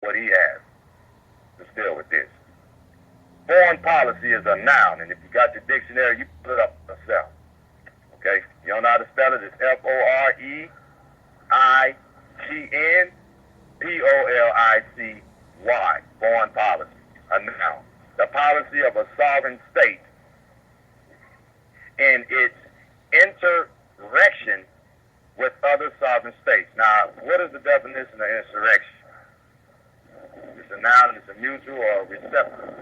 what he has. Let's deal with this. Foreign policy is a noun, and if you got your dictionary, you put it up yourself. Okay? You don't know how to spell it? It's Foreign-policy. Foreign policy. A noun. The policy of a sovereign state in its interaction with other sovereign states. Now, what is the definition of insurrection? It's a noun, it's a mutual or reciprocal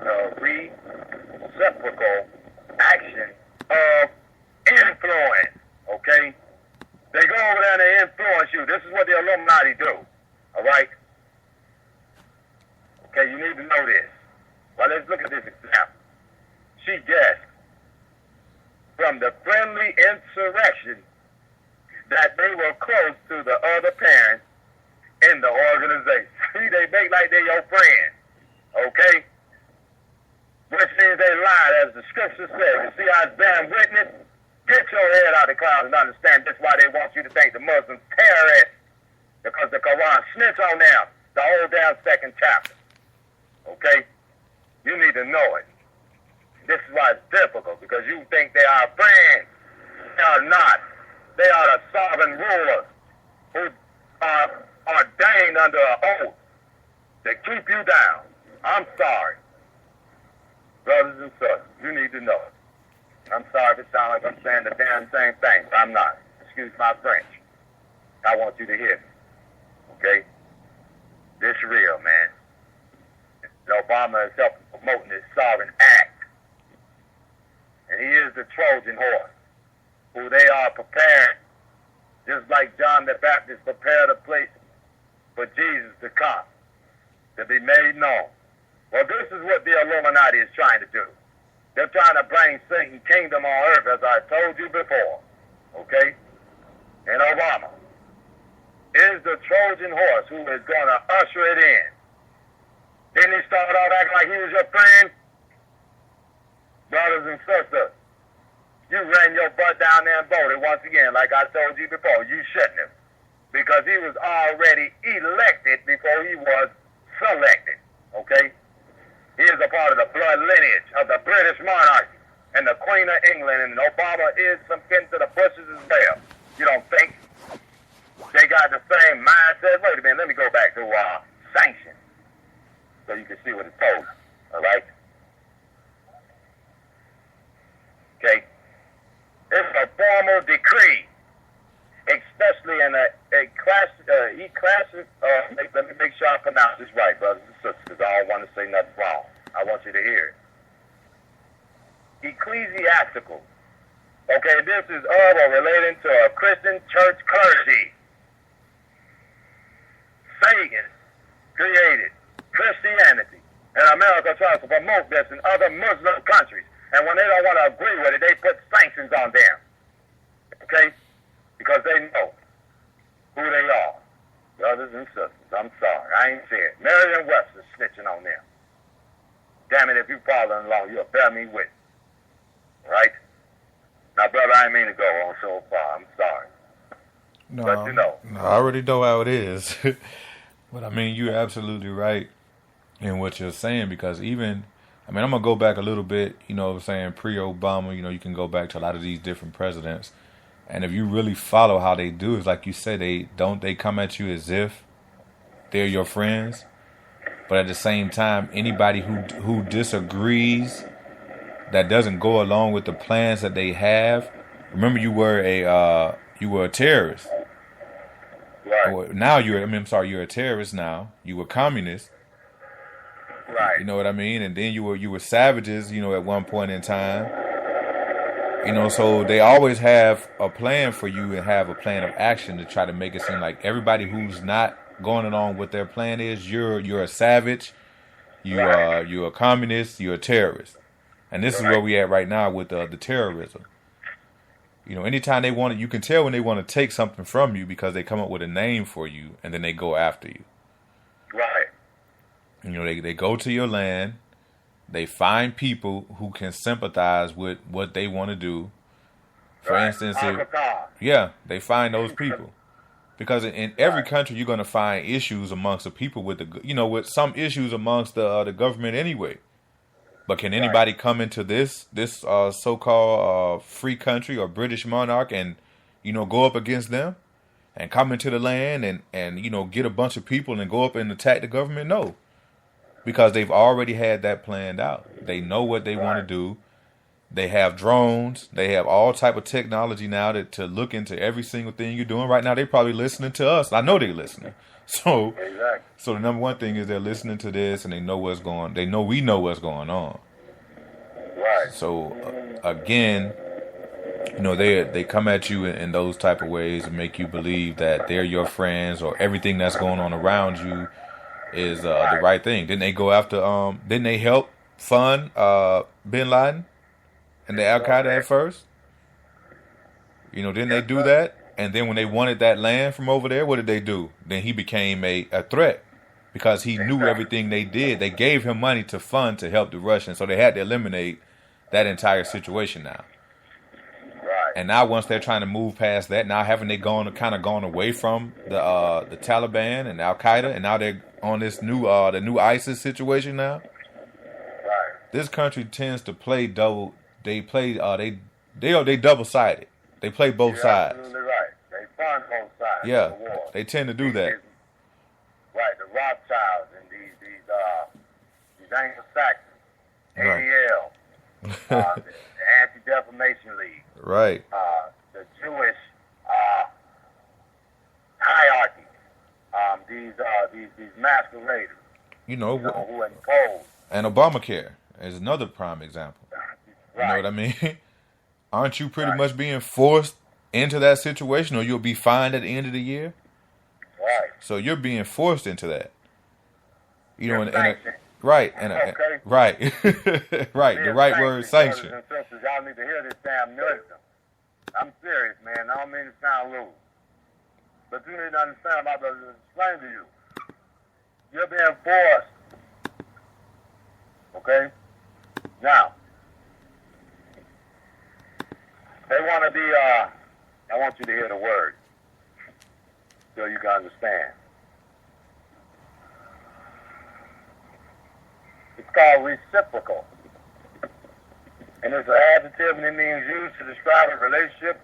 action of influence, okay? They go over there and they influence you. This is what the Illuminati do, all right? Okay, you need to know this. Well, let's look at this example. She guessed from the friendly insurrection that they were close to the other parents in the organization. See, they make like they're your friend, okay? Which means they lied, as the scripture says. You see how it's bearing witness? Get your head out of the clouds and understand that's why they want you to think the Muslims terrorists, because the Quran snitch on them, the whole damn second chapter, okay? You need to know it. This is why it's difficult, because you think they are friends. They are not. They are the sovereign rulers who are ordained under an oath to keep you down. I'm sorry. Brothers and sisters, you need to know it. I'm sorry if it sounds like I'm saying the damn same thing. I'm not. Excuse my French. I want you to hear me. Okay? This real, man. Obama is helping promoting this sovereign act. And he is the Trojan horse, who they are preparing, just like John the Baptist prepared a place for Jesus to come, to be made known. Well, this is what the Illuminati is trying to do. They're trying to bring Satan's kingdom on earth, as I told you before. Okay? And Obama is the Trojan horse who is going to usher it in. Didn't he start out acting like he was your friend? Brothers and sisters, you ran your butt down there and voted once again, like I told you before. You shouldn't have, because he was already elected before he was selected, okay? He is a part of the blood lineage of the British monarchy and the Queen of England, and Obama is some kin to the Bushes as well. You don't think? They got the same mindset. Wait a minute, let me go back to sanctions so you can see what it told us, all right? Okay? It's a formal decree, especially in let me make sure I pronounce this right, brothers and sisters, because I don't want to say nothing wrong. I want you to hear it. Ecclesiastical. Okay, this is of or relating to a Christian church clergy. Satan created Christianity, and America tries to promote this in other Muslim countries. And when they don't want to agree with it, they put sanctions on them. Okay? Because they know who they are. Brothers and sisters, I'm sorry. I ain't saying it. Merriam-Webster's snitching on them. Damn it, if you following along, you'll bear me with. Right? Now, brother, I didn't mean to go on so far. I'm sorry. No, but you know. No, I already know how it is. But, I mean, you're absolutely right in what you're saying, because even... I'm going to go back a little bit, pre-Obama, you can go back to a lot of these different presidents. And if you really follow how they do, it's like you said, they come at you as if they're your friends. But at the same time, anybody who disagrees, that doesn't go along with the plans that they have, remember you were a terrorist. Right. Now you're a terrorist now. You were communist. Right. You know what I mean? And then you were savages, at one point in time. So they always have a plan for you and have a plan of action to try to make it seem like everybody who's not going along with their plan is you're a savage, you're a communist, you're a terrorist. And this is where we at right now with the terrorism. Anytime they want it, you can tell when they want to take something from you because they come up with a name for you and then they go after you. Right. They go to your land, they find people who can sympathize with what they want to do. For instance, they find those people. Because in every country, you're going to find issues amongst the people with with some issues amongst the government anyway. But can anybody come into this so-called free country or British monarch and, go up against them and come into the land and get a bunch of people and go up and attack the government? No, because they've already had that planned out. They know what they want to do. They have drones. They have all type of technology now to look into every single thing you're doing. Right now, they're probably listening to us. I know they're listening. So the number one thing is they're listening to this and they know what's going. They know we know what's going on. Right. So again, they come at you in those type of ways and make you believe that they're your friends or everything that's going on around you is the right thing. Didn't they go after? Didn't they help fund Bin Laden and the Al-Qaeda at first? Didn't they do that? And then when they wanted that land from over there, what did they do? Then he became a threat because he knew everything they did. They gave him money to fund to help the Russians, so they had to eliminate that entire situation now. Right. And now once they're trying to move past that, now haven't they gone away from the Taliban and Al-Qaeda, and now they're on this new the new ISIS situation now? Right. This country tends to play double. They play they double-sided. They play both sides. Absolutely right. They fund both sides. Yeah, of the war. they tend to do that. Right, the Rothschilds and these Anglo-Saxons, Right. ADL, the Anti-Defamation League, Right. The Jewish hierarchy, these masqueraders, who impose. And Obamacare is another prime example. Right. You know what I mean? Aren't you pretty much being forced into that situation, or you'll be fined at the end of the year? Right. So you're being forced into that. Right, right. right. The right word, sanction. Brothers and sisters, y'all need to hear this damn wisdom. I'm serious, man. I don't mean to sound rude, but you need to understand, my brothers, explain to you. You're being forced. Okay. Now, they want to be. I want you to hear the word so you can understand. It's called reciprocal. And it's an adjective and it means used to describe a relationship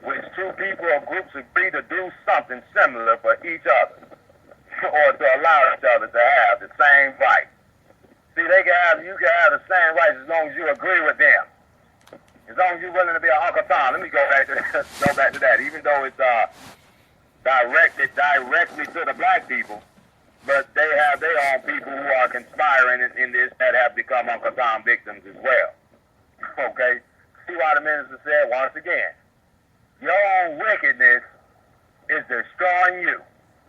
which two people or groups agree to do something similar for each other or to allow each other to have the same rights. See, you can have the same rights as long as you agree with them. As long as you're willing to be an Uncle Tom. Let me go back to that. Even though it's directed directly to the black people, but they have their own people who are conspiring in this that have become Uncle Tom victims as well. Okay? See why the minister said once again, your own wickedness is destroying you.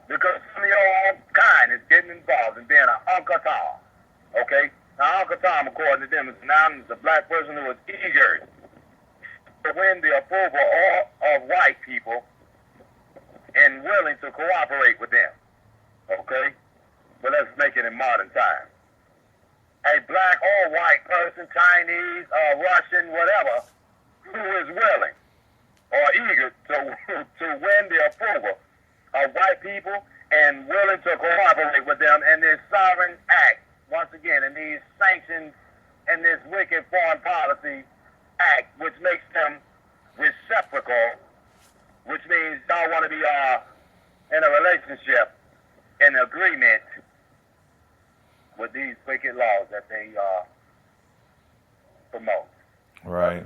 Because some of your own kind is getting involved in being an Uncle Tom. Okay? Now, Uncle Tom, according to them, is a black person who is eager to win the approval of white people and willing to cooperate with them. Okay? But let's make it in modern times. A black or white person, Chinese, Russian, whatever, who is willing or eager to win the approval of white people and willing to cooperate with them in this sovereign act, once again, in these sanctions and this wicked foreign policy act, which makes them reciprocal, which means y'all want to be in a relationship, in agreement with these wicked laws that they promote. Right.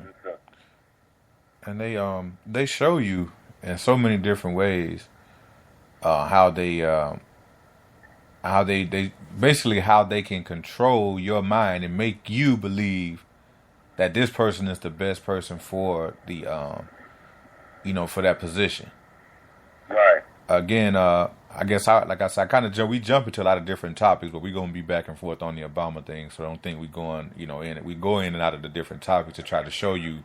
And they show you in so many different ways how they basically how they can control your mind and make you believe that this person is the best person for the for that position. Right. Again, I guess we jump into a lot of different topics, but we're gonna be back and forth on the Obama thing, so I don't think we going we go in and out of the different topics to try to show you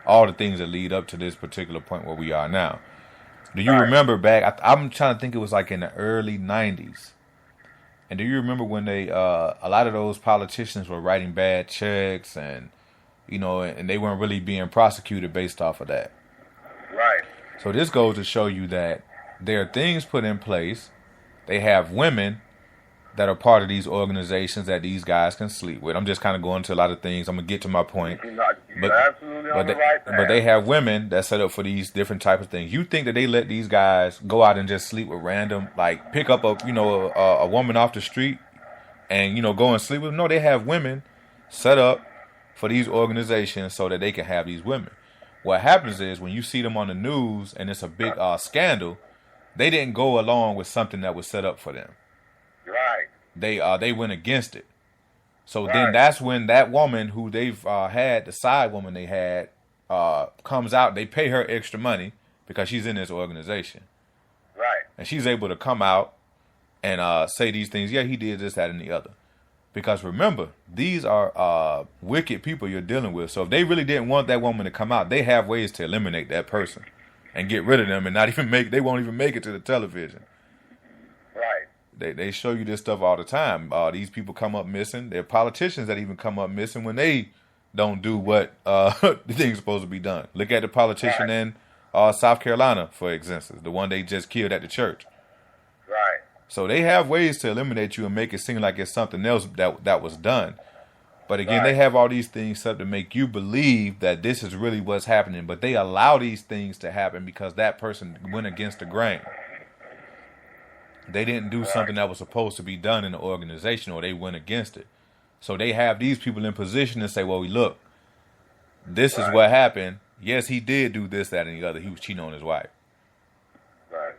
all the things that lead up to this particular point where we are now. Do you remember back? I'm trying to think. It was like in the early '90s. And do you remember when they a lot of those politicians were writing bad checks and and they weren't really being prosecuted based off of that? Right. So this goes to show you that there are things put in place. They have women that are part of these organizations that these guys can sleep with. I'm just kind of going to a lot of things. I'm gonna get to my point. You're absolutely on the right path. But they have women that set up for these different type of things. You think that they let these guys go out and just sleep with random, like pick up a woman off the street and go and sleep with them? No, they have women set up for these organizations so that they can have these women. What happens is when you see them on the news and it's a big scandal, they didn't go along with something that was set up for them. Right. They went against it. So then that's when that woman who they've had, the side woman they had, comes out. They pay her extra money because she's in this organization. Right. And she's able to come out and say these things. Yeah, he did this, that, and the other. Because remember, these are wicked people you're dealing with. So if they really didn't want that woman to come out, they have ways to eliminate that person and get rid of them and they won't even make it to the television. Right. They show you this stuff all the time. These people come up missing. There are politicians that even come up missing when they don't do what the thing's supposed to be done. Look at the politician in South Carolina, for instance, the one they just killed at the church. Right. So they have ways to eliminate you and make it seem like it's something else that was done. But again, they have all these things set up to make you believe that this is really what's happening. But they allow these things to happen because that person went against the grain. They didn't do something that was supposed to be done in the organization, or they went against it. So they have these people in position to say, well, look, this is what happened. Yes, he did do this, that, and the other. He was cheating on his wife. Right.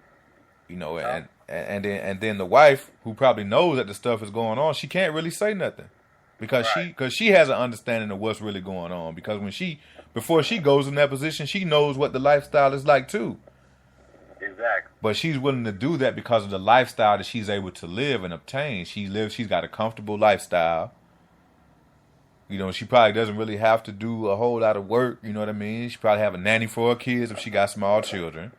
And then the wife, who probably knows that the stuff is going on, she can't really say nothing because she has an understanding of what's really going on. Because before she goes in that position, she knows what the lifestyle is like too. Exactly. But she's willing to do that because of the lifestyle that she's able to live and obtain. She's got a comfortable lifestyle. She probably doesn't really have to do a whole lot of work. You know what I mean? She probably have a nanny for her kids if she got small children.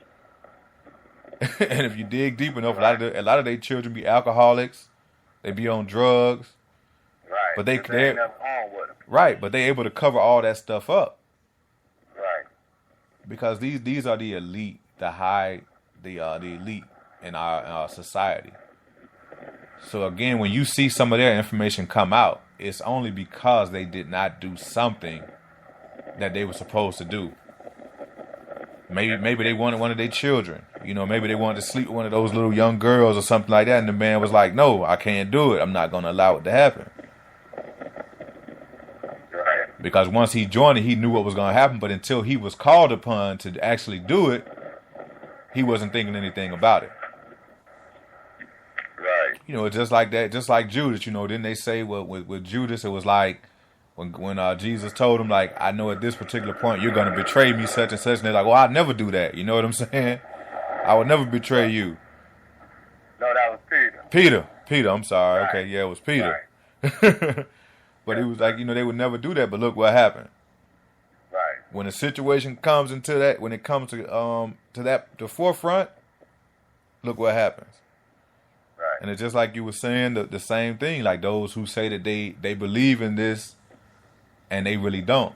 And if you dig deep enough, a lot of their children be alcoholics. They be on drugs. Right. But they're on with them. Right, but they able to cover all that stuff up. Right. Because these are the elite, the elite in our society. So again, when you see some of their information come out, it's only because they did not do something that they were supposed to do. Maybe they wanted one of their children. Maybe they wanted to sleep with one of those little young girls or something like that, and the man was like, no, I can't do it. I'm not going to allow it to happen. Right. Because once he joined it, he knew what was going to happen, but until he was called upon to actually do it, he wasn't thinking anything about it. Right. Just like that, just like Judas, didn't they say with Judas, it was like when Jesus told him, like, I know at this particular point you're going to betray me such and such, and they're like, well, I'd never do that. You know what I'm saying? I would never betray you. No, that was Peter. Peter, I'm sorry. Right. Okay, yeah, it was Peter. Right. But he was like, they would never do that, but look what happened. Right. When a situation comes into that, when it comes to the forefront, look what happens. Right. And it's just like you were saying, the same thing, like those who say that they believe in this and they really don't.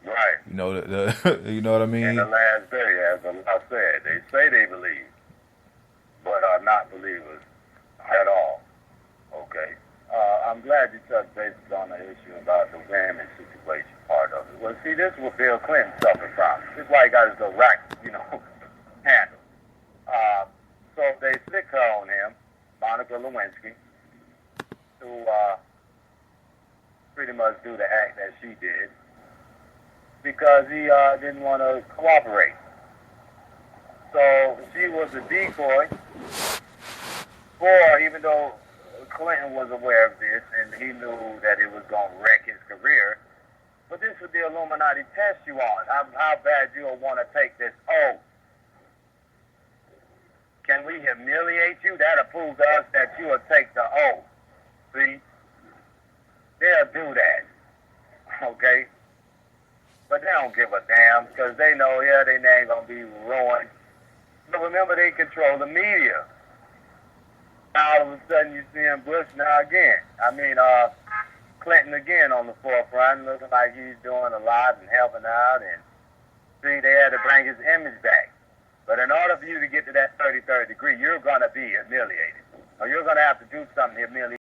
Right. You know what I mean? In the last day, as Allah said, they say they believe, but are not believers at all. Okay. I'm glad you touched base on the issue about the women situation part of it. Well, see, this is what Bill Clinton suffered from. This is why he got his little rack, handled. So they sick her on him, Monica Lewinsky, to pretty much do the act that she did because he didn't want to cooperate. So she was a decoy for, even though Clinton was aware of this and he knew that it was going to wreck his career, but this would the Illuminati test you on, how bad you'll want to take this oath. Can we humiliate you? That'll prove to us that you will take the oath. See? They'll do that. Okay? But they don't give a damn because they know, their name going to be ruined. But remember, they control the media. Now, all of a sudden, you see him Bush now again. Clinton again on the forefront, looking like he's doing a lot and helping out. And see, they had to bring his image back. But in order for you to get to that 33rd degree, you're going to be humiliated. Or you're going to have to do something humiliating.